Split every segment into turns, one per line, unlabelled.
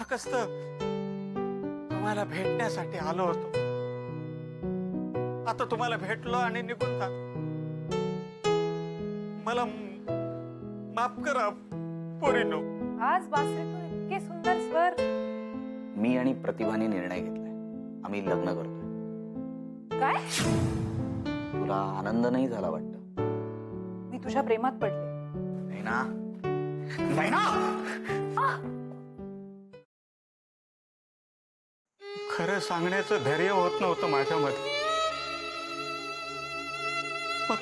कसत तुम्हाला भेटण्यासाठी आलो होतो. आता तुम्हाला भेटलो आणि निघून जा. मला माफ करा पोरीनो.
आज बासरीतून इतके सुंदर स्वर.
मी आणि प्रतिभाने निर्णय घेतलाय, आम्ही लग्न करतोय.
काय?
तुला आनंद नाही झाला वाटतं?
मी तुझ्या प्रेमात पडले.
नाही ना? नाही ना?
खरं सांगण्याचं धैर्य होत नव्हतं माझ्यामध्ये. मग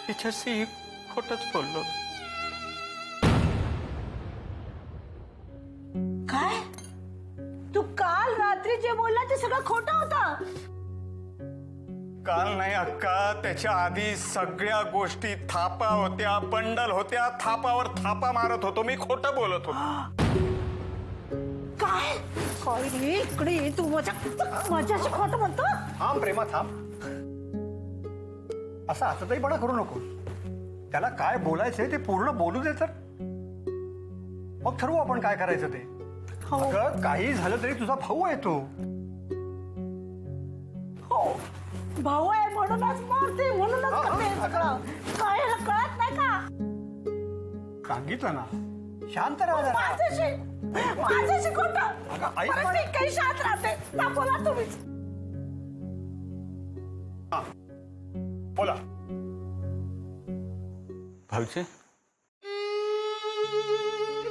तिच्याशी खोटच बोललो.
काय? तू काल रात्री जे बोलला ते सगळं खोटं होतं?
काल नाही अक्का, त्याच्या आधी सगळ्या गोष्टी थापा होत्या, बंडल होत्या. थापावर थापा मारत होतो मी, खोटं बोलत होतो.
काय काय रे, इकडे ये तू. माझ्याशी खोटं म्हणतो?
थांब प्रेमा, थांब. असा हसतहीपणा करू नको. त्याला काय बोलायचंय ते पूर्ण बोलू दे, तर मग ठरवू आपण काय करायचं ते. अगं काही झालं तरी तुझा भाऊ आहे तो.
हो, भाऊ आहे म्हणूनच मारते, म्हणूनच करते हे सगळं. काय याला कळत नाही का?
सांगितलं ना, शांत राहा जरा.
माझ्याशी खोटं.
अगं, आई
परत
पण-
मी काही शांत राहते ना. बोला तुम्हीच.
बोला.
भाऊजी,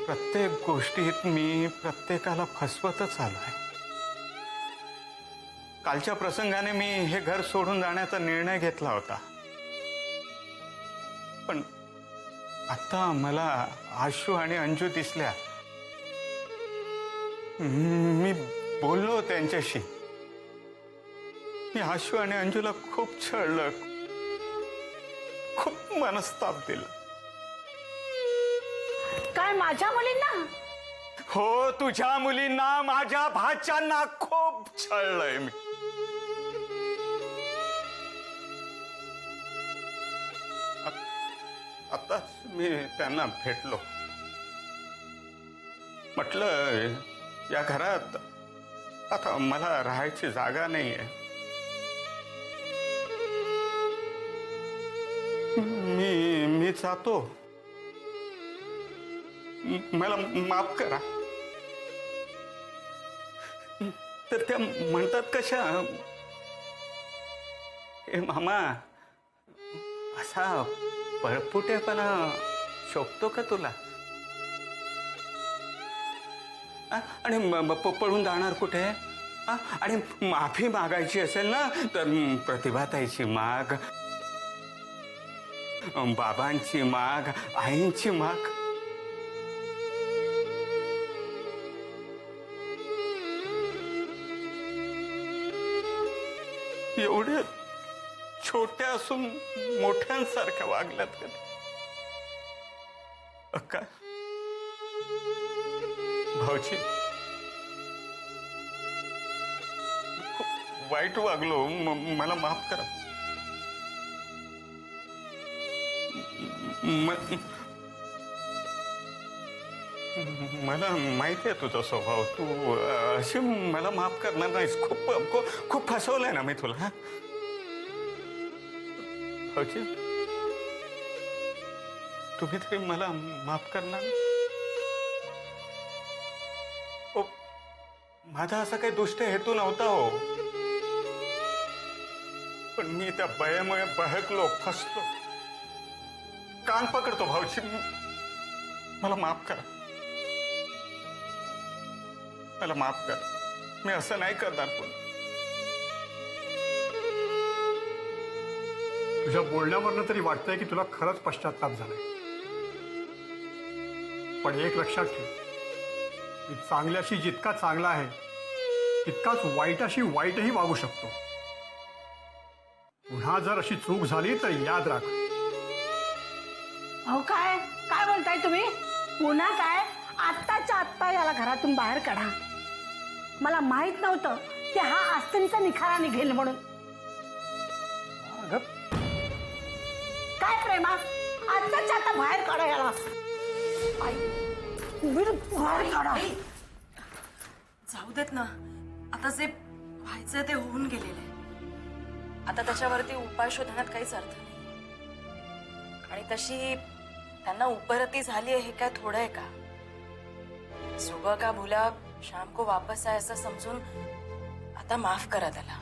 प्रत्येक गोष्टीत मी प्रत्येकाला फसवतच आलोय. कालच्या प्रसंगाने मी हे घर सोडून जाण्याचा निर्णय घेतला होता. पण आता मला आशू आणि अंजू दिसल्या. मी बोललो त्यांच्याशी. मी आशू आणि अंजूला खूप छळलं, खूप मनस्ताप दिला.
काय माझ्या मुलींना?
हो, तुझ्या मुलींना, माझ्या भाच्यांना खूप छळलंय मी. आताच मी त्यांना भेटलो. म्हटलं या घरात आता मला राहायची जागा नाहीये. मी जातो. मला माफ करा. तर त्या म्हणतात कशा, हे मामा असा पळपुटेपणा शोभतो का तुला? आणि पळून जाणार कुठे? आणि माफी मागायची असेल ना तर प्रतिभाताईची माग, बाबांची माग, आईंची माग. एवढ्या छोट्या असून मोठ्यांसारख्या वागल्यात कधी? अक्का, भाऊजी, खूप वाईट वागलो, मला माफ करा. मला माहिती आहे तुझा स्वभाव, तू अशी मला माफ करणार नाहीस. खूप फसवलंय ना मी तुला. भाऊजी, तुम्ही तरी मला माफ करणार? ओ, माझा असा काही दुष्ट हेतू नव्हता हो, पण मी त्या भयामुळे बहकलो, फसलो. कान पकडतो भाऊजी, मला माफ करा. मला माफ कर, मी असं नाही करणार पण.
तुझ्या बोलण्यावरनं तरी वाटतंय की तुला खरंच पश्चाताप झालाय. पण एक लक्षात ठेव, मी चांगल्याशी जितका चांगला आहे तितकाच वाईटाशी वाईटही वागू शकतो. पुन्हा जर अशी चूक झाली तर याद राख.
अहो काय काय बोलताय तुम्ही? पुन्हा काय? आत्ताच्या आत्ता याला घरातून बाहेर काढा. मला माहित नव्हतं की हा आस्तींचा निखारा निघेल म्हणून.
अगं,
काय प्रेमा, आत्ताच्या आता बाहेर काढा याला. बाहेर काढा.
जाऊ देत ना, आता जे व्हायचंय ते होऊन गेलेलं आहे. आता त्याच्यावरती उपाय शोधण्यात काहीच अर्थ नाही. आणि तशी त्यांना उपरती झाली आहे हे काय थोडं आहे का? सुबह का भूला शाम को वापस आहे असं समजून आता माफ करा त्याला.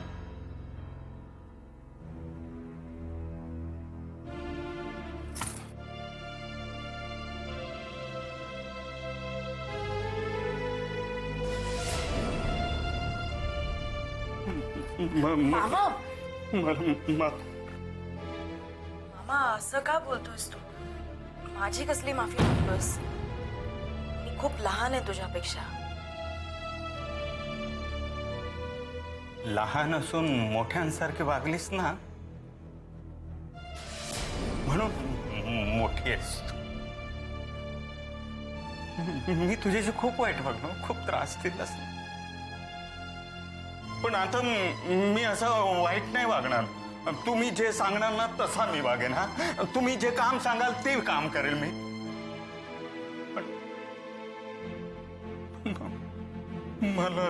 मामा, मामा असं का बोलतोयस तू? माझी कसली माफी मागतोयस? मी खूप लहान आहे तुझ्यापेक्षा.
लहान असून मोठ्यांसारखी वागलीस ना म्हणून मोठी आहेस तू. मी तुझ्याशी खूप वाईट वागलो, खूप त्रास दिलास. पण आता मी असं वाईट नाही वागणार. तुम्ही जे सांगणार ना तसा मी वागेन. हा, तुम्ही जे काम सांगाल ते काम करेल मी. मला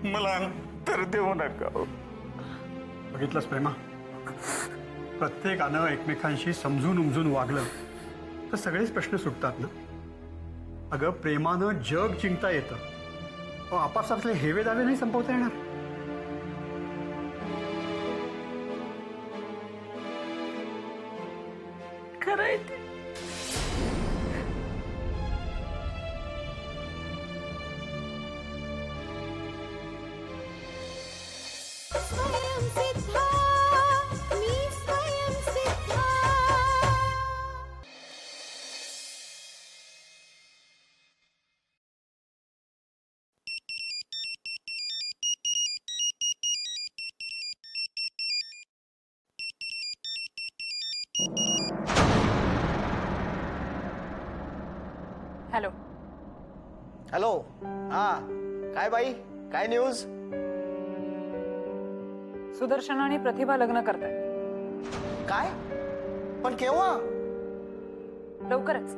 मला अंतर देऊ नका.
बघितलंस प्रेमा, प्रत्येकानं एकमेकांशी समजून उमजून वागलं तर सगळेच प्रश्न सुटतात ना. अगं, प्रेमानं जग जिंकता येतं, आपापसातले हेवे दावे नाही संपवता येणार.
खरं आहे ते.
हॅलो.
हॅलो. हा, काय बाई, काय न्यूज?
सुदर्शन आणि प्रतिभा लग्न करतायत.
काय? पण केव्हा?
लवकरच.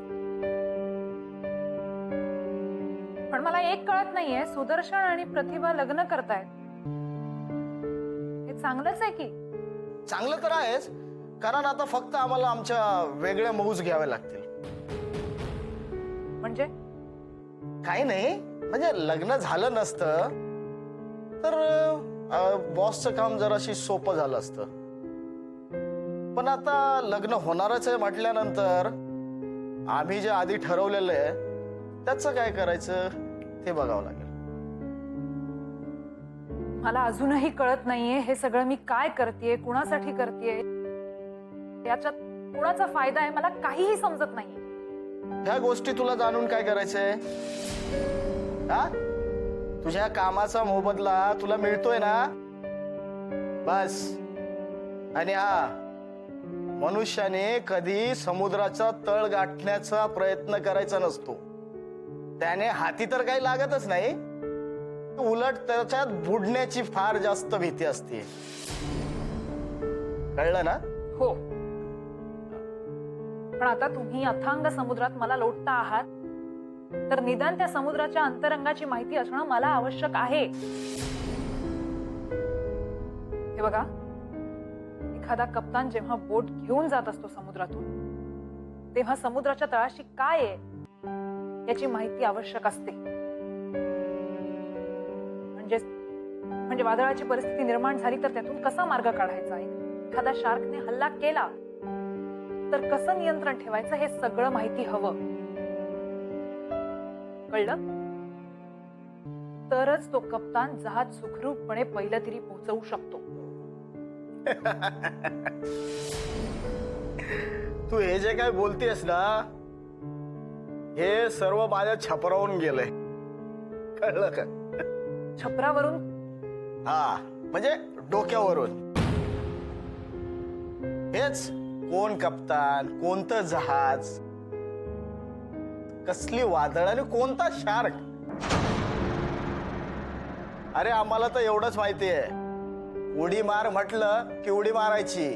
पण मला एक कळत नाहीये, सुदर्शन आणि प्रतिभा लग्न करतायत हे चांगलंच आहे की?
चांगलं तर आहेच, कारण आता फक्त आम्हाला आमच्या वेगळ्या मौज घ्याव्या लागतील.
म्हणजे
काही नाही, म्हणजे लग्न झालं नसतं तर बॉसचं काम जराशी सोपं झालं असतं. पण आता लग्न होणारच आहे म्हटल्यानंतर आम्ही जे आधी ठरवलेलं आहे त्याचं काय करायचं ते बघावं लागेल.
मला अजूनही कळत नाहीये हे सगळं मी काय करतेय, कुणासाठी करतेय, याच्यात कुणाचा फायदा आहे मला काहीही समजत नाही.
ह्या गोष्टी तुला जाणून काय करायचंय? हा, तुझ्या कामाचा मोबदला तुला मिळतोय ना, बस. आणि हा, मनुष्याने कधी समुद्राचा तळ गाठण्याचा प्रयत्न करायचा नसतो. त्याने हाती तर काही लागतच नाही, उलट त्याच्यात बुडण्याची फार जास्त भीती असते. कळलं ना?
हो, पण आता तुम्ही अथांग समुद्रात मला लोटता आहात, तर निदान त्या समुद्राच्या अंतरंगाची माहिती असणं मला आवश्यक आहे. हे बघा, एखादा कप्तान जेव्हा बोट घेऊन जात असतो समुद्रातून, तेव्हा समुद्राच्या तळाशी काय आहे याची माहिती आवश्यक असते. म्हणजे वादळाची परिस्थिती निर्माण झाली तर त्यातून कसा मार्ग काढायचा, एखादा शार्कने हल्ला केला तर कसं नियंत्रण ठेवायचं हे सगळं माहिती हवं. कळलं? तरच तो कप्तान जहाज सुखरूपपणे पहिलं तरी पोहोचवू शकतो.
तू हे जे काय बोलतेस ना, हे सर्व माझ्या छपरावून गेलंय. कळलं का?
छपरावरून?
हा, म्हणजे डोक्यावरून. हेच कोण कप्तान, कोणतं जहाज, कसली वादळ आणि कोणता शार्क. अरे आम्हाला तर एवढंच माहिती आहे, उडी मार म्हटलं की उडी मारायची,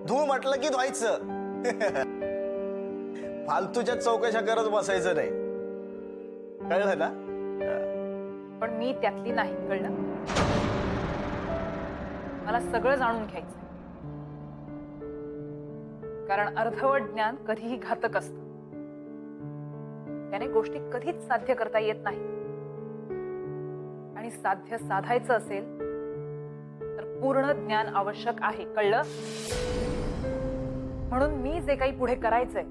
धू म्हटलं की धुवायचं. फालतूच्या चौकशा करत बसायचं नाही. कळलं ना?
पण मी त्यातली नाही. कळलं? मला सगळं जाणून घ्यायचं, कारण अर्धवट ज्ञान कधीही घातक असतं. त्याने गोष्टी कधीच साध्य करता येत नाही, आणि साध्य साधायचं असेल तर पूर्ण ज्ञान आवश्यक आहे. कळलं? म्हणून मी जे काही पुढे करायचंय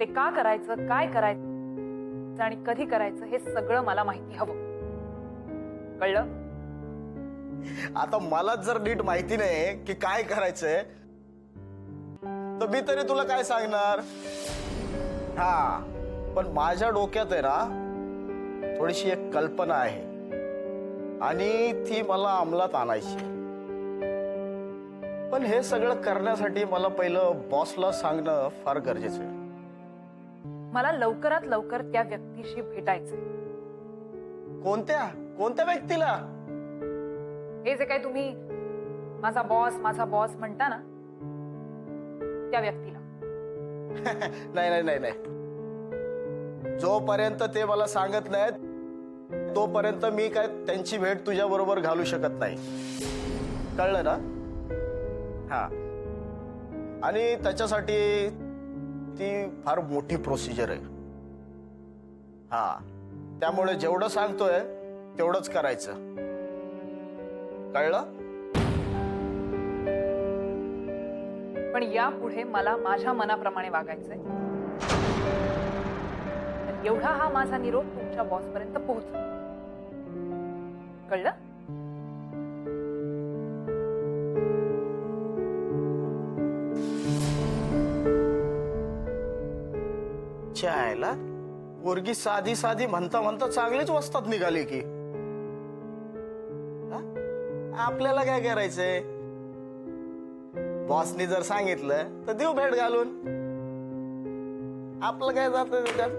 ते का करायचं, काय करायचं आणि कधी करायचं हे सगळं मला माहिती हवं. कळलं?
आता मलाच जर नीट माहिती नाही की काय करायचंय, तर मी तरी तुला काय सांगणार. हा, पण माझ्या डोक्यात आहे ना थोडीशी एक कल्पना आहे, आणि ती मला अंमलात आणायची. पण हे सगळं करण्यासाठी मला पहिलं बॉसला सांगणं फार गरजेचं आहे.
मला लवकरात लवकर त्या व्यक्तीशी भेटायचंय.
कोणत्या व्यक्तीला?
हे जे काही तुम्ही माझा बॉस म्हणता ना, त्या व्यक्तीला.
नाही, जोपर्यंत ते मला सांगत नाहीत तोपर्यंत मी काय त्यांची भेट तुझ्या बरोबर घालू शकत नाही. कळलं ना? हा, आणि त्याच्यासाठी ती फार मोठी प्रोसिजर आहे. हा, त्यामुळे जेवढं सांगतोय तेवढंच करायचं. कळलं?
पण यापुढे मला माझ्या मनाप्रमाणे वागायचंय. एवढा हा माझा निरोप तुमच्या बॉसपर्यंत पोहोचतो. कळलं?
चायला पोरगी साधी साधी म्हणता म्हणता चांगलीच वस्तात निघाली की. हा? आपल्याला काय करायचंय? बॉसनी जर सांगितलं तर देऊ भेट घालून. आपलं काय जातं त्याच्यात?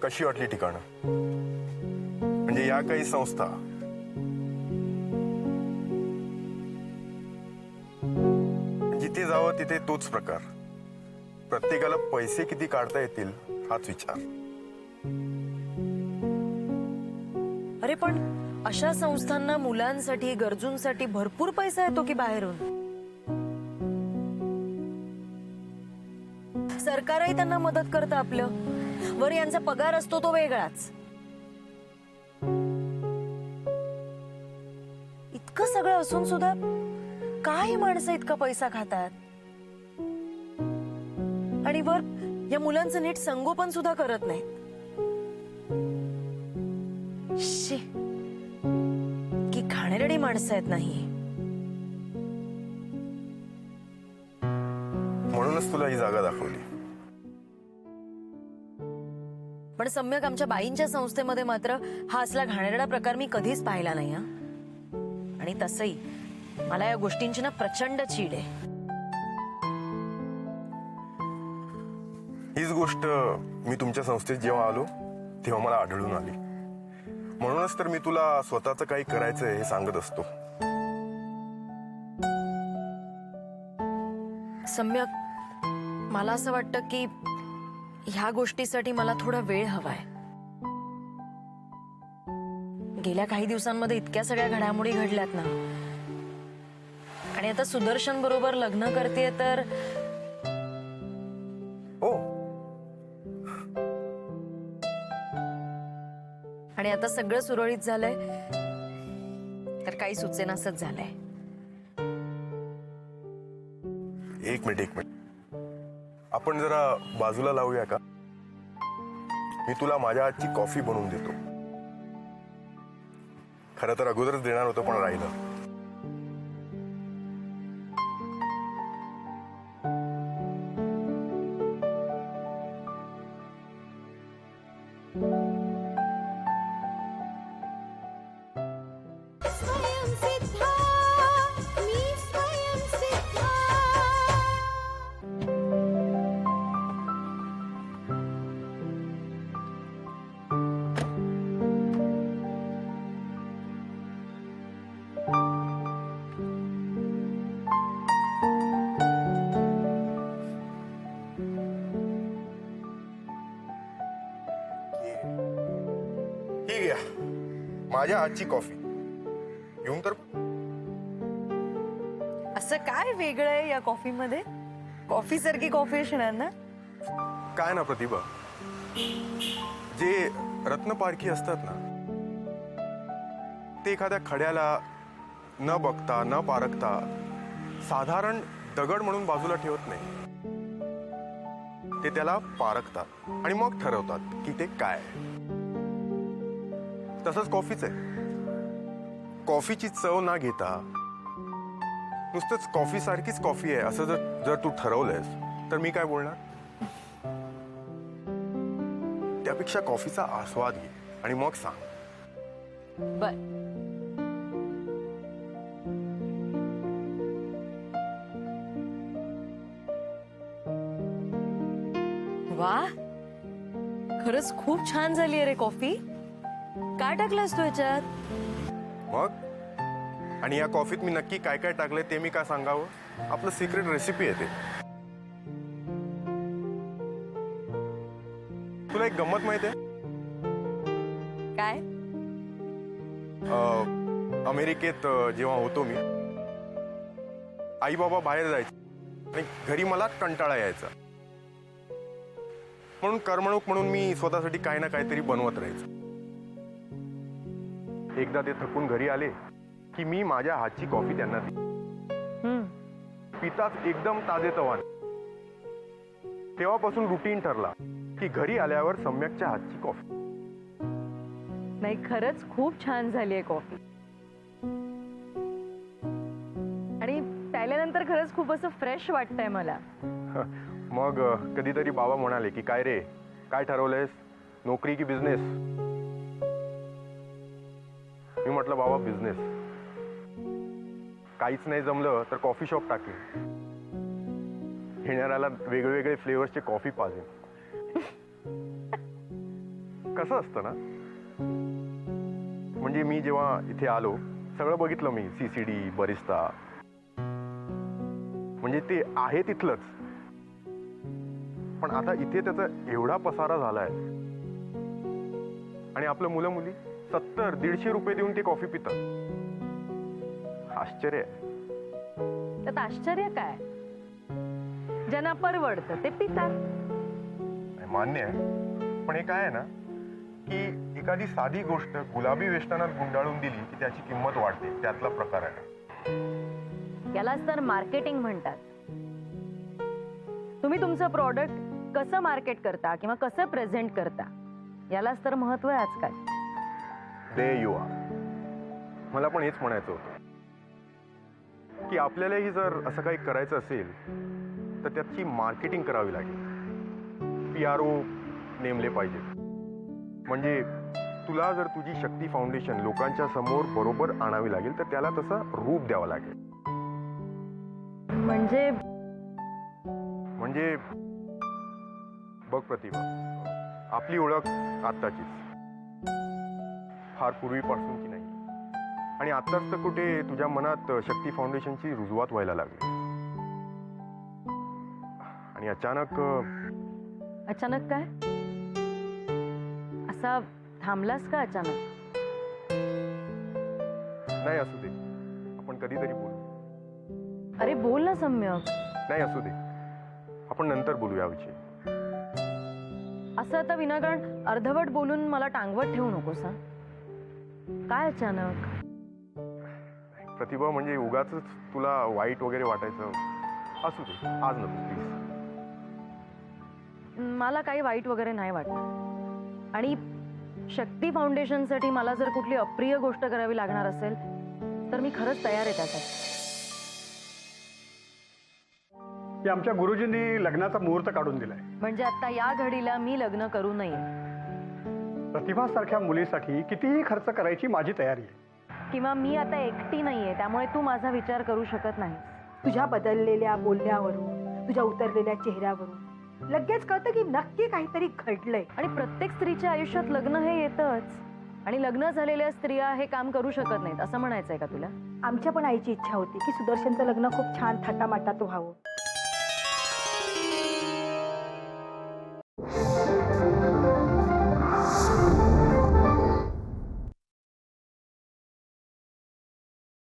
कशी वाटली ठिकाणं? म्हणजे या काही संस्था जिथे जावं तिथे तोच प्रकार. प्रत्येकाला पैसे किती काढता येतील हाच विचार.
अरे पण अशा संस्थांना मुलांसाठी, गरजूंसाठी भरपूर पैसा येतो की बाहेरून. सरकारही त्यांना मदत करतं आपलं. वर यांचा पगार असतो तो वेगळाच. इतकं सगळं असून सुद्धा का ही माणसं इतका पैसा खातात आणि वर या मुलांचं नीट संगोपन सुद्धा करत नाहीत. शी, की घाणेरडी माणसं आहेत नाही.
म्हणूनच तुला ही जागा दाखवली.
पण सम्यक आमच्या बाईंच्या संस्थेमध्ये मात्र हा असला घाणेरडा प्रकार मी कधीच पाहिला नाही हा. आणि तसंही मला या गोष्टींची ना प्रचंड चीड आहे.
हीच गोष्ट मी तुमच्या संस्थेत जेव्हा आलो तेव्हा मला आढळून आली. म्हणूनच तर मी तुला स्वतःचं काही करायचंय हे सांगत असतो.
सम्यक, मला असं वाटतं की ह्या गोष्टीसाठी मला थोडा वेळ हवाय. गेल्या काही दिवसांमध्ये इतक्या सगळ्या घडामोडी घडल्यात ना, आणि आता सुदर्शन बरोबर लग्न करतेय तर
हो,
आणि आता सगळं सुरळीत झालंय तर काही सुचेनासच झालंय.
एक मिनिट. आपण जरा बाजूला लावूया का? मी तुला माझ्या हातची कॉफी बनवून देतो. खरं तर अगोदरच देणार होतं पण राहिलं. ही घ्या माझ्या हातची कॉफी. घेऊन तर
असं काय वेगळं आहे या कॉफीमध्ये? कॉफी सारखी कॉफी असणार ना?
काय ना प्रतिभा, जे रत्नपारखी असतात ना ते एखाद्या खड्याला न बघता न पारखता साधारण दगड म्हणून बाजूला ठेवत नाही. ते त्याला पारखतात आणि मग ठरवतात की ते काय. तसंच कॉफीच आहे. कॉफीची चव ना घेता नुसतंच कॉफी सारखीच कॉफी आहे असं जर तू ठरवलंयस तर मी काय बोलणार. त्यापेक्षा कॉफीचा आस्वाद घे आणि मग सांग.
बर, वा, खरंच खूप छान झाली रे कॉफी. काय टाकलंस तू याच्यात?
मग आणि या कॉफीत मी नक्की काय काय टाकलंय ते मी काय सांगावं? आपलं सिक्रेट रेसिपी आहे ते. तुला एक गंमत माहिती आहे?
काय?
अमेरिकेत जेव्हा होतो मी, आई बाबा बाहेर जायचे आणि घरी मला कंटाळा यायचा. म्हणून करमणूक म्हणून मी स्वतःसाठी काही ना काहीतरी बनवत राहायचो. एकदा ते थकून घरी आले की मी माझ्या हातची कॉफी त्यांना दिली. पिताच एकदम ताजेतवाने. तेव्हापासून रुटीन ठरला की घरी आल्यावर सम्यकच्या हातची कॉफी.
नाही, खरंच खूप छान झाली आहे कॉफी. आणि प्यायल्यानंतर खरंच खूप असं फ्रेश वाटतंय मला.
मग कधीतरी बाबा म्हणाले की काय रे, काय ठरवलंयस, नोकरी की बिझनेस? मी म्हटलं बाबा बिझनेस. काहीच नाही जमलं तर कॉफी शॉप टाकेन. येणाऱ्याला वेगवेगळे फ्लेवर्सचे कॉफी पाजेन. कसं असतं ना, म्हणजे मी जेव्हा इथे आलो सगळं बघितलं मी. CCD, बरिस्ता, म्हणजे ते आहे तिथलंच. पण आता इथे त्याचा एवढा पसारा झालाय आणि आपलं मुलं मुली 70-150 रुपये देऊन ते कॉफी पितात. आश्चर्य आहे.
त्यात आश्चर्य काय? ज्यांना परवडतं ते पितात.
मान्य आहे, पण हे काय आहे ना, की एखादी साधी गोष्ट गुलाबी वेष्टनात गुंडाळून दिली की त्याची किंमत वाढते, त्यातला प्रकार आहे.
यालाच तर मार्केटिंग म्हणतात. तुम्ही तुमचं प्रॉडक्ट कसं मार्केट करता किंवा कसं प्रेझेंट करता यालाच तर महत्व आहे आजकाल.
दे यू आर. मला पण हेच म्हणायचं होतं की आपल्यालाही जर असं काही करायचं असेल तर त्याची मार्केटिंग करावी लागेल. PRO नेमले पाहिजे. म्हणजे तुला जर तुझी शक्ती फाउंडेशन लोकांच्या समोर बरोबर आणावी लागेल तर त्याला तसं रूप द्यावं लागेल.
म्हणजे
म्हणजे बघ प्रतिभा, आपली ओळख आत्ताचीच, फार पूर्वीपासूनची नाही. आणि आत्ताच तर कुठे तुझ्या मनात शक्ती फाउंडेशनची रुजवात व्हायला लागली आणि अचानक
अचानक काय? असा थांबलास का अचानक?
नाही, असू दे, आपण कधीतरी बोलू.
अरे बोल ना सम्यक.
नाही, असू दे, आपण नंतर बोलू याविषयी.
असं आता विनाकारण अर्धवट बोलून मला टांगवत ठेवू नकोस हा. काय अचानक?
प्रतिभा, म्हणजे उगाच तुला वाईट वगैरे वाटायचं. असू दे, आज नको प्लीज.
मला काही वाईट वगैरे नाही वाटत. आणि शक्ती फाउंडेशनसाठी मला जर कुठली अप्रिय गोष्ट करावी लागणार असेल तर मी खरंच तयार आहे त्यासाठी.
की आमच्या गुरुजींनी लग्नाचा मुहूर्त काढून दिलाय.
म्हणजे आता या घडीला मी लग्न करू नये
प्रतिभासारख्या मुलीसाठी कितीही खर्च करायची माझी तयारी आहे.
किंवा मी आता एकटी नाहीये त्यामुळे तू माझा विचार करू शकत नाही.
तुझ्या बदललेल्या बोलण्यावरून, तुझ्या उतरलेल्या चेहऱ्यावरून लगेच कळतं की नक्की काहीतरी घडलंय.
आणि प्रत्येक स्त्रीच्या आयुष्यात लग्न हे येतच. आणि लग्न झालेल्या स्त्रिया हे काम करू शकत नाहीत असं म्हणायचंय का तुला?
आमच्या पण आईची इच्छा होती की सुदर्शनचं लग्न खूप छान थाटामाटात व्हावं.